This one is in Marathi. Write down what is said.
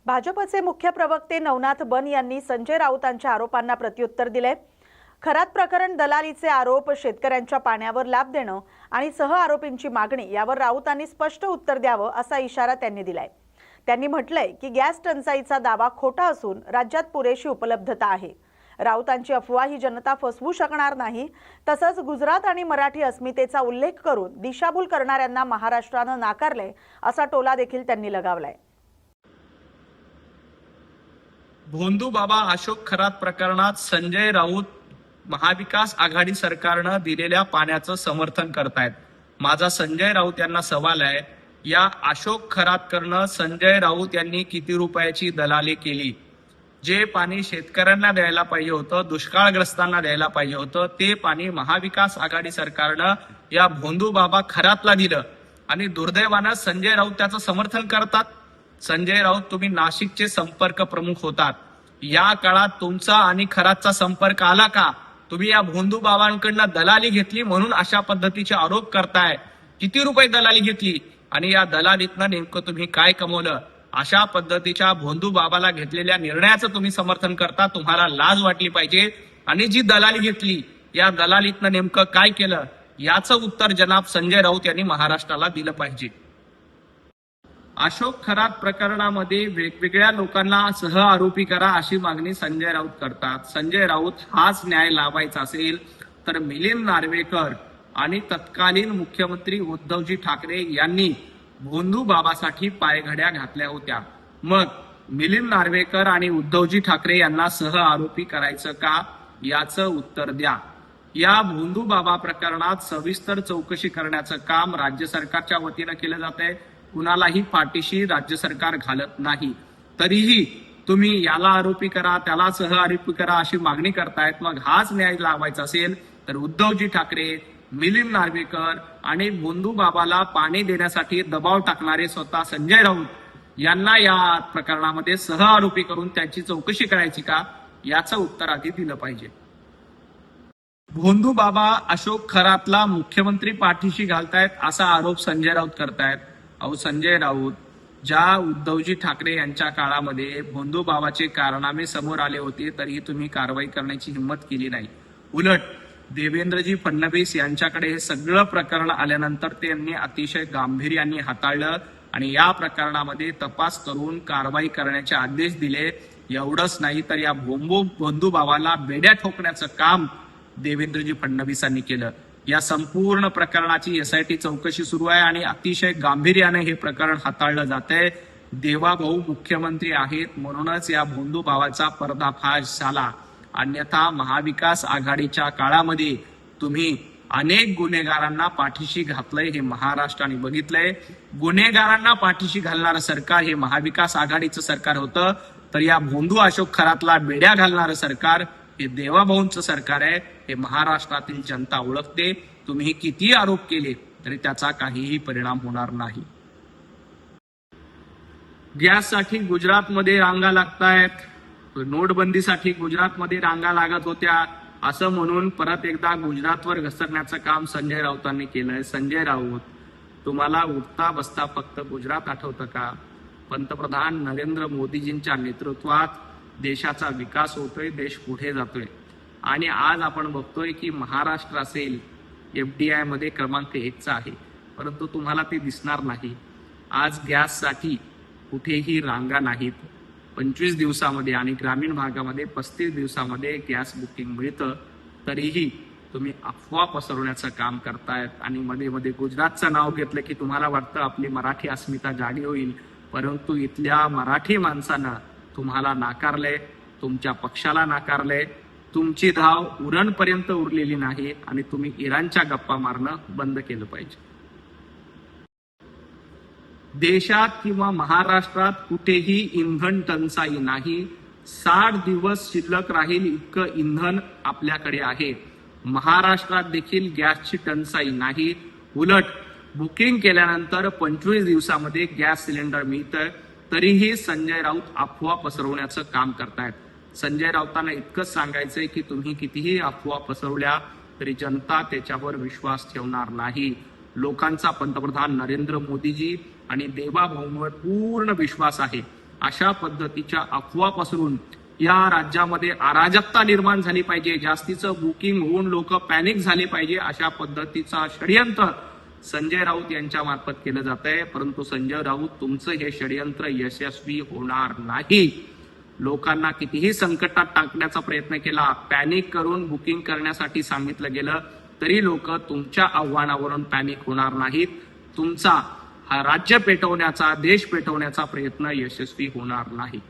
भाजपचे मुख्य प्रवक्ते नवनाथ बन यांनी संजय राऊतांच्या आरोपांना प्रत्युत्तर दिले। खरात प्रकरण, दलालीचे आरोप, शेतकऱ्यांच्या पाण्यावर लाभ देणं आणि सह आरोपींची मागणी यावर राऊतांनी स्पष्ट उत्तर द्यावं असा इशारा त्यांनी दिलाय। त्यांनी म्हटलंय की गॅस टंचाईचा दावा खोटा असून राज्यात पुरेशी उपलब्धता आहे। राऊतांची अफवा ही जनता फसवू शकणार नाही। तसंच गुजरात आणि मराठी अस्मितेचा उल्लेख करून दिशाभूल करणाऱ्यांना महाराष्ट्रानं नाकारले असा टोला देखील त्यांनी लगावलाय। भोंदू बाबा अशोक खरात प्रकरणात संजय राऊत महाविकास आघाडी सरकारनं दिलेल्या पाण्याचं समर्थन करतायत। माझा संजय राऊत यांना सवाल आहे, या अशोक खरातकरनं संजय राऊत यांनी किती रुपयाची दलाली केली? जे पाणी शेतकऱ्यांना द्यायला पाहिजे होतं, दुष्काळग्रस्तांना द्यायला पाहिजे होतं, ते पाणी महाविकास आघाडी सरकारनं या भोंदू बाबा खरातला दिलं आणि दुर्दैवानं संजय राऊत त्याचं समर्थन करतात। संजय राऊत, तुम्ही नाशिकचे संपर्क प्रमुख होतात, या काळात तुमचा आणि खरातचा संपर्क आला का? तुम्ही या भोंदू बाबांकडनं दलाली घेतली म्हणून अशा पद्धतीचे आरोप करताय। किती रुपये दलाली घेतली आणि या दलालीतनं नेमकं तुम्ही काय कमवलं? अशा पद्धतीच्या भोंदू बाबाला घेतलेल्या निर्णयाचं तुम्ही समर्थन करता, तुम्हाला लाज वाटली पाहिजे। आणि जी दलाली घेतली, या दलालीतनं नेमकं काय केलं याचं उत्तर जनाब संजय राऊत यांनी महाराष्ट्राला दिलं पाहिजे। अशोक खरात प्रकरणामध्ये वेगवेगळ्या लोकांना सह आरोपी करा अशी मागणी संजय राऊत करतात। संजय राऊत हाच न्याय लावायचा असेल तर मिलिंद नार्वेकर आणि तत्कालीन मुख्यमंत्री उद्धवजी ठाकरे यांनी भोंदू बाबासाठी पायघड्या घातल्या होत्या। मग मिलिंद नार्वेकर आणि उद्धवजी ठाकरे यांना सह आरोपी करायचं का याचं उत्तर द्या। या भोंदू बाबा प्रकरणात सविस्तर चौकशी करण्याचं काम राज्य सरकारच्या वतीनं केलं जात आहे। कुणालाही पाठीशी राज्य सरकार घालत नाही, तरीही तुम्ही याला आरोपी करा, त्याला सह आरोपी करा अशी मागणी करतायत। मग हाच न्याय लावायचा असेल तर उद्धवजी ठाकरे, मिलिंद नार्वेकर आणि भोंदू बाबाला पाणी देण्यासाठी दबाव टाकणारे स्वतः संजय राऊत यांना या प्रकरणामध्ये सह आरोपी करून त्याची चौकशी करायची का याचं उत्तर आधी दिलं पाहिजे। भोंदू बाबा अशोक खरातला मुख्यमंत्री पाठीशी घालतायत असा आरोप संजय राऊत करतायत। अहो संजय राऊत, ज्या उद्धवजी ठाकरे यांच्या काळामध्ये भोंदू बाबाचे कारनामे समोर आले होते तरीही तुम्ही कारवाई करण्याची हिंमत केली नाही। उलट देवेंद्रजी फडणवीस यांच्याकडे हे सगळं प्रकरण आल्यानंतर त्यांनी अतिशय गांभीर्याने हाताळलं आणि या प्रकरणामध्ये तपास करून कारवाई करण्याचे आदेश दिले। एवढंच नाही तर या भोंदू बाबाला बेड्या ठोकण्याचं काम देवेंद्रजी फडणवीसांनी केलं। या संपूर्ण प्रकरणाची SIT चौकशी सुरू आहे आणि अतिशय गांभीर्याने हे प्रकरण हाताळलं जात आहे। देवाभाऊ मुख्यमंत्री आहेत म्हणूनच या भोंदू बाबाचा पर्दाफाश झाला, अन्यथा महाविकास आघाडीच्या काळामध्ये तुम्ही अनेक गुन्हेगारांना पाठीशी घातलंय, हे महाराष्ट्राने बघितलंय। गुन्हेगारांना पाठीशी घालणारं सरकार हे महाविकास आघाडीचं सरकार होतं, तर या भोंदू अशोक खरातला बेड्या घालणारं सरकार हे देवाभाऊंचं सरकार आहे। हे महाराष्ट्रातील जनता ओळखते। तुम्ही किती आरोप केले तरी त्याचा काहीही परिणाम होणार नाही। गॅससाठी गुजरातमध्ये रांगा लागतायत, नोटबंदीसाठी गुजरातमध्ये रांगा लागत होत्या असं म्हणून परत एकदा गुजरातवर घसरण्याचं काम संजय राऊतांनी केलंय। संजय राऊत, तुम्हाला उठता बसता फक्त गुजरात आठवतं का? पंतप्रधान नरेंद्र मोदीजींच्या नेतृत्वात देशाचा विकास होतोय, देश पुढे जातोय आणि आज आपण बघतोय की महाराष्ट्र असेल FDI मध्ये क्रमांक 1चा आहे, परंतु तुम्हाला ते दिसणार नाही। आज गॅससाठी कुठेही रांगा नाहीत। 25 दिवसामध्ये आणि ग्रामीण भागामध्ये 35 दिवसामध्ये गॅस बुकिंग मिळतं, तरीही तुम्ही अफवा पसरवण्याचं काम करतायत। आणि मध्ये मध्ये गुजरातचं नाव घेतलं की तुम्हाला वाटतं आपली मराठी अस्मिता जागी होईल, परंतु इथल्या मराठी माणसानं तुम्हाला नाकारलंय, तुमच्या पक्षाला नाकारलंय। तुमची धाव उरणपर्यंत उरलेली नाही आणि तुम्ही इराणच्या गप्पा मारणं बंद केलं पाहिजे। देशात किंवा महाराष्ट्रात कुठेही इंधन टंचाई नाही। 60 दिवस शिल्लक राहील इतकं इंधन आपल्याकडे आहे। महाराष्ट्रात देखील गॅसची टंचाई नाही, उलट बुकिंग केल्यानंतर 25 दिवसामध्ये गॅस सिलेंडर मिळतं, तरीही संजय राऊत अफवा पसरवण्याचं काम करतायत। संजय राऊतांना इतकंच सांगायचंय की तुम्ही कितीही अफवा पसरवल्या तरी जनता त्याच्यावर विश्वास ठेवणार नाही। लोकांचा पंतप्रधान नरेंद्र मोदीजी आणि देवाभाऊंवर पूर्ण विश्वास आहे अशा पद्धतीच्या अफवा पसरून या राज्यामध्ये अराजकता निर्माण झाली पाहिजे, जास्तीचं बुकिंग होऊन लोक पॅनिक झाले पाहिजे, अशा पद्धतीचा षडयंत्र संजय राऊत यांच्या मार्फत केलं जात आहे. परंतु संजय राऊत, तुमचं हे षडयंत्र यशस्वी होणार नाही. लोकांना कितीही संकटात टाकण्याचा प्रयत्न केला, पॅनिक करून बुकिंग करण्यासाठी सांगितलं गेलं, तरी लोक तुमच्या आव्हानावरून पॅनिक होणार नाहीत. तुमचा हा राज्य पेटवण्याचा, देश पेटवण्याचा प्रयत्न यशस्वी होणार नाही.